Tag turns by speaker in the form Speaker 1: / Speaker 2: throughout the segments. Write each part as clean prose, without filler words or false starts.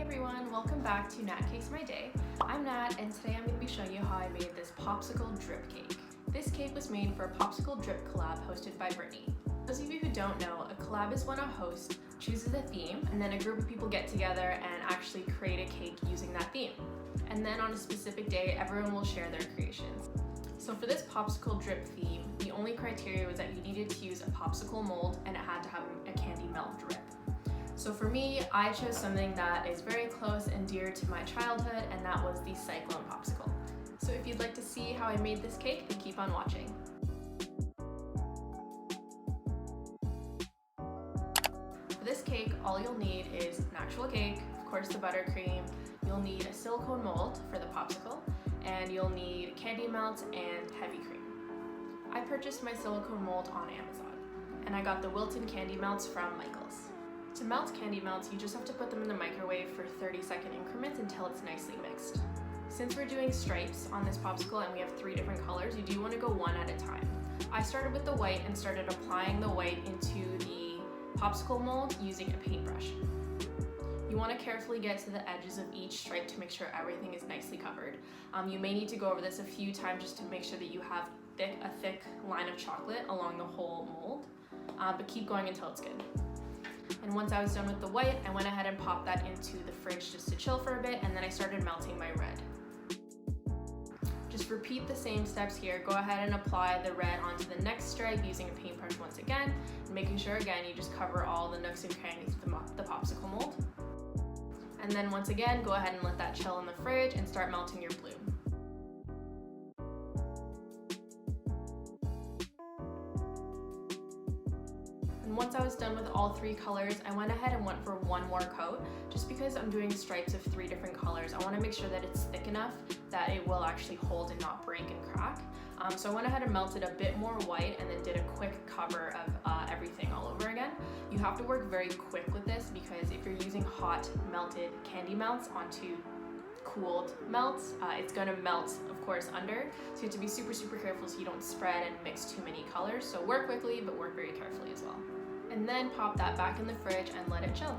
Speaker 1: everyone, welcome back to Nat Cakes My Day. I'm Nat, and today I'm going to be showing you how I made this popsicle drip cake. This cake was made for a popsicle drip collab hosted by Brittany. For those of you who don't know, a collab is when a host chooses a theme and then a group of people get together and actually create a cake using that theme. And then on a specific day, everyone will share their creations. So for this popsicle drip theme, the only criteria was that you needed to use a popsicle mold and it had to have a candy melt drip. So for me, I chose something that is very close and dear to my childhood, and that was the cyclone popsicle. So if you'd like to see how I made this cake, then keep on watching. For this cake, all you'll need is an actual cake, of course the buttercream, you'll need a silicone mold for the popsicle, and you'll need candy melt and heavy cream. I purchased my silicone mold on Amazon, and I got the Wilton candy melts from Michael's. To melt candy melts, you just have to put them in the microwave for 30-second increments until it's nicely mixed. Since we're doing stripes on this popsicle and we have 3 different colors, you do want to go one at a time. I started with the white and started applying the white into the popsicle mold using a paintbrush. You want to carefully get to the edges of each stripe to make sure everything is nicely covered. You may need to go over this a few times just to make sure that you have a thick line of chocolate along the whole mold, but keep going until it's good. And once I was done with the white, I went ahead and popped that into the fridge just to chill for a bit, and then I started melting my red. Just repeat the same steps here. Go ahead and apply the red onto the next stripe using a paintbrush once again, and making sure again you just cover all the nooks and crannies of the popsicle mold. And then once again, go ahead and let that chill in the fridge and start melting your blue. Once I was done with all 3 colors, I went ahead and went for one more coat. Just because I'm doing stripes of 3 different colors, I want to make sure that it's thick enough that it will actually hold and not break and crack. So I went ahead and melted a bit more white and then did a quick cover of everything all over again. You have to work very quick with this because if you're using hot melted candy melts onto cooled melts, it's going to melt of course under, so you have to be super careful so you don't spread and mix too many colors. So work quickly, but work very carefully as well. And then pop that back in the fridge and let it chill.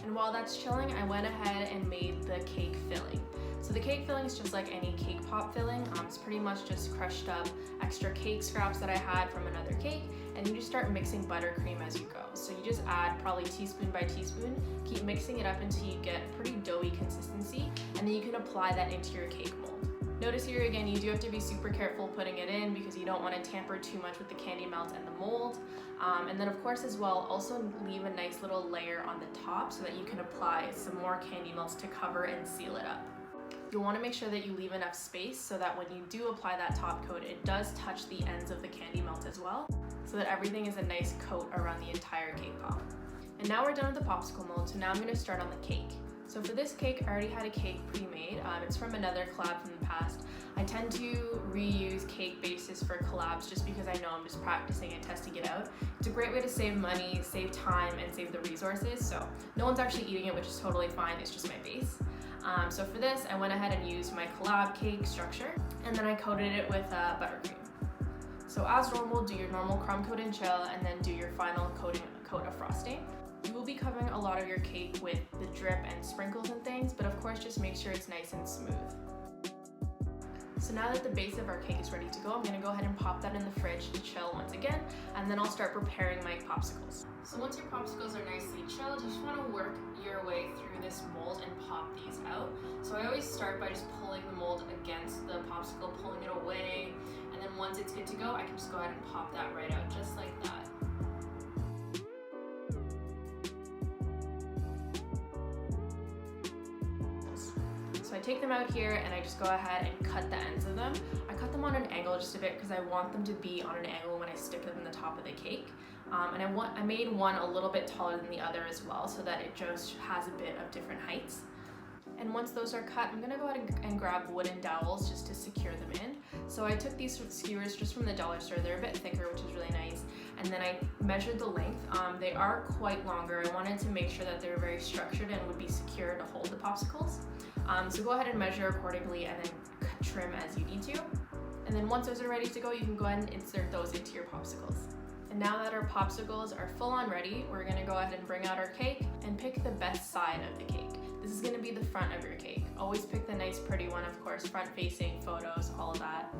Speaker 1: And while that's chilling, I went ahead and made the cake filling. So the cake filling is just like any cake pop filling. It's pretty much just crushed up extra cake scraps that I had from another cake, and you just start mixing buttercream as you go. So you just add probably teaspoon by teaspoon, keep mixing it up until you get a pretty doughy consistency, and then you can apply that into your cake mold. Notice here again, you do have to be super careful putting it in because you don't want to tamper too much with the candy melt and the mold. And then of course as well, also leave a nice little layer on the top so that you can apply some more candy melts to cover and seal it up. You'll want to make sure that you leave enough space so that when you do apply that top coat, it does touch the ends of the candy melt as well, so that everything is a nice coat around the entire cake pop. And now we're done with the popsicle mold, so now I'm going to start on the cake. So for this cake, I already had a cake pre-made. It's from another collab from the past. I tend to reuse cake bases for collabs just because I know I'm just practicing and testing it out. It's a great way to save money, save time, and save the resources. So no one's actually eating it, which is totally fine. It's just my base. So for this, I went ahead and used my collab cake structure, and then I coated it with buttercream. So as normal, do your normal crumb coat and chill, and then do your final coat of frosting. You will be covering a lot of your cake with the drip and sprinkles and things, but of course just make sure it's nice and smooth. So now that the base of our cake is ready to go, I'm going to go ahead and pop that in the fridge to chill once again, and then I'll start preparing my popsicles. So once your popsicles are nicely chilled, you just want to work your way through this mold and pop these out. So I always start by just pulling the mold against the popsicle, pulling it away, and then once it's good to go, I can just go ahead and pop that right out just like that. So I take them out here and I just go ahead and cut the ends of them. I cut them on an angle just a bit because I want them to be on an angle when I stick them in the top of the cake. And I made one a little bit taller than the other as well so that it just has a bit of different heights. And once those are cut, I'm gonna go ahead and grab wooden dowels just to secure them in. So I took these skewers just from the dollar store. They're a bit thicker, which is really nice. And then I measured the length. They are quite longer. I wanted to make sure that they were very structured and would be secure to hold the popsicles. So go ahead and measure accordingly and then trim as you need to. And then once those are ready to go, you can go ahead and insert those into your popsicles. And now that our popsicles are full on ready, we're gonna go ahead and bring out our cake and pick the best side of the cake. The This is gonna be the front of your cake. Always pick the nice pretty one, of course, front facing, photos, all of that.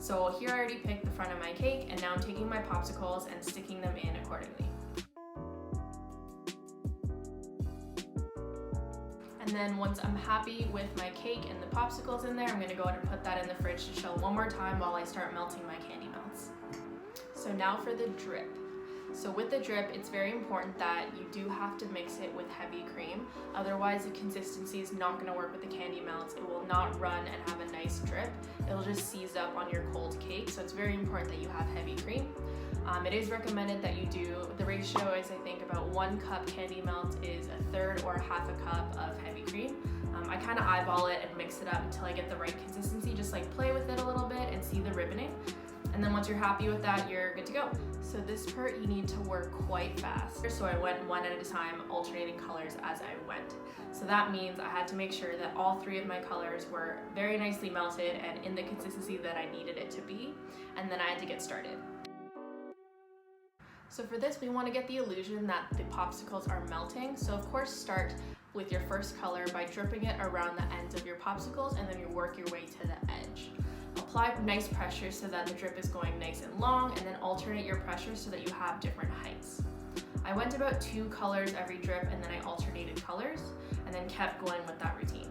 Speaker 1: So here I already picked the front of my cake, and now I'm taking my popsicles and sticking them in accordingly. And then once I'm happy with my cake and the popsicles in there, I'm gonna go ahead and put that in the fridge to chill one more time while I start melting my candy melts. So now for the drip. So with the drip, it's very important that you do have to mix it with heavy cream. Otherwise, the consistency is not gonna work with the candy melts. It will not run and have a nice drip. It'll just seize up on your cold cake. So it's very important that you have heavy cream. It is recommended that you do, the ratio is I think about 1 cup candy melt is 1/3 or 1/2 cup of heavy cream. I kind of eyeball it and mix it up until I get the right consistency, just like play with it a little bit and see the ribboning. And then once you're happy with that, you're good to go. So this part you need to work quite fast. So I went one at a time, alternating colors as I went. So that means I had to make sure that all 3 of my colors were very nicely melted and in the consistency that I needed it to be. And then I had to get started. So for this, we want to get the illusion that the popsicles are melting. So of course, start with your first color by dripping it around the ends of your popsicles, and then you work your way to the edge. Apply nice pressure so that the drip is going nice and long, and then alternate your pressure so that you have different heights. I went about 2 colors every drip, and then I alternated colors, and then kept going with that routine.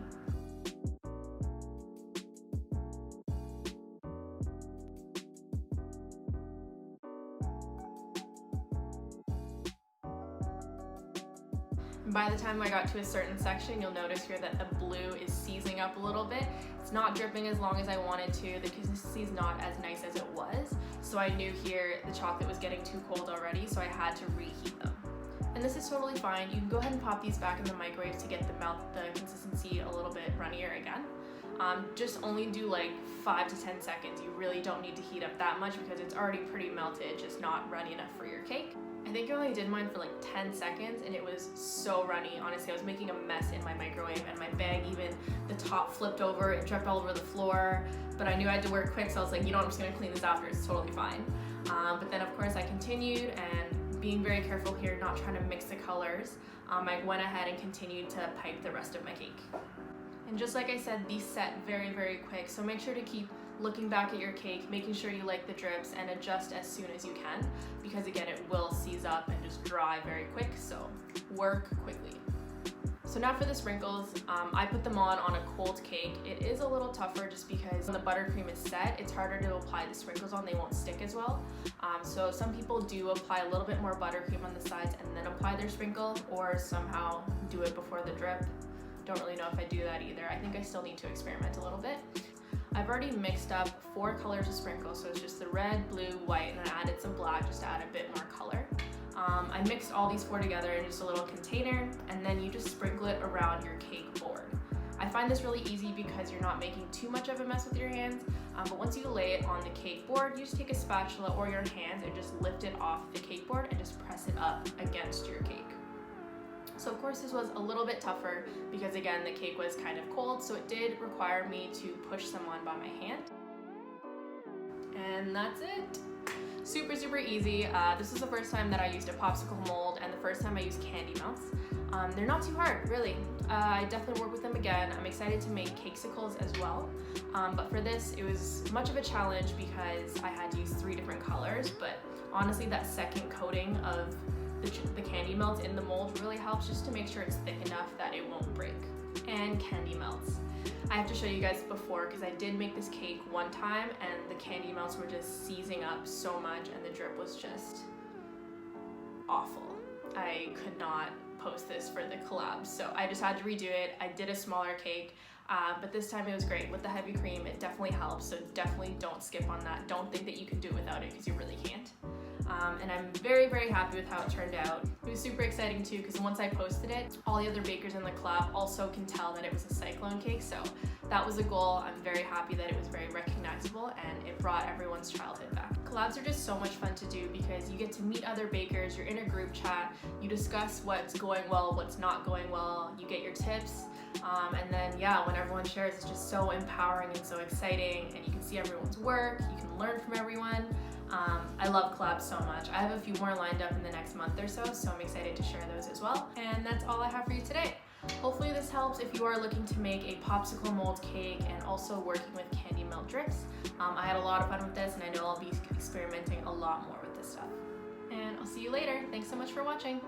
Speaker 1: By the time I got to a certain section, you'll notice here that the blue is seizing up a little bit. It's not dripping as long as I wanted to. The consistency is not as nice as it was. So I knew here the chocolate was getting too cold already, so I had to reheat them. And this is totally fine. You can go ahead and pop these back in the microwave to get the consistency a little bit runnier again. Just only do like 5 to 10 seconds. You really don't need to heat up that much because it's already pretty melted, just not runny enough for your cake. I think I only did mine for like 10 seconds and it was so runny. Honestly, I was making a mess in my microwave, and my bag, even the top flipped over, it dripped all over the floor, but I knew I had to work quick, so I was like, you know what, I'm just gonna clean this after, it's totally fine. But then of course I continued, and being very careful here, not trying to mix the colors, I went ahead and continued to pipe the rest of my cake. And just like I said, these set very, very quick, so make sure to keep looking back at your cake, making sure you like the drips, and adjust as soon as you can, because again, it will seize up and just dry very quick, so work quickly. So now for the sprinkles, I put them on a cold cake. It is a little tougher just because when the buttercream is set, it's harder to apply the sprinkles on, they won't stick as well. So some people do apply a little bit more buttercream on the sides and then apply their sprinkle, or somehow do it before the drip. Don't really know if I do that either. I think I still need to experiment a little bit. I've already mixed up 4 colors of sprinkles, so it's just the red, blue, white, and I added some black just to add a bit more color. I mixed all these 4 together in just a little container, and then you just sprinkle it around your cake board. I find this really easy because you're not making too much of a mess with your hands, but once you lay it on the cake board, you just take a spatula or your hands and just lift it off the cake board and just press it up against your cake. So of course this was a little bit tougher because again, the cake was kind of cold, so it did require me to push some on by my hand. And that's it. Super, super easy. This was the first time that I used a popsicle mold and the first time I used candy melts. They're not too hard, really. I definitely work with them again. I'm excited to make cakesicles as well. But for this, it was much of a challenge because I had to use 3 different colors, but honestly that second coating of the candy melts in the mold really helps just to make sure it's thick enough that it won't break. And candy melts. I have to show you guys before because I did make this cake one time and the candy melts were just seizing up so much and the drip was just awful. I could not post this for the collab, so I just had to redo it. I did a smaller cake, but this time it was great. With the heavy cream, it definitely helps, so definitely don't skip on that. Don't think that you can do it without it because you really can't. And I'm very, very happy with how it turned out. It was super exciting too because once I posted it, all the other bakers in the collab also can tell that it was a cyclone cake, so that was a goal. I'm very happy that it was very recognizable and it brought everyone's childhood back. Collabs are just so much fun to do because you get to meet other bakers, you're in a group chat, you discuss what's going well, what's not going well, you get your tips, and then yeah, when everyone shares, it's just so empowering and so exciting, and you can see everyone's work, you can learn from everyone. I love collabs so much. I have a few more lined up in the next month or so I'm excited to share those as well. And that's all I have for you today. Hopefully this helps if you are looking to make a popsicle mold cake and also working with candy melt drips. I had a lot of fun with this, and I know I'll be experimenting a lot more with this stuff. And I'll see you later. Thanks so much for watching.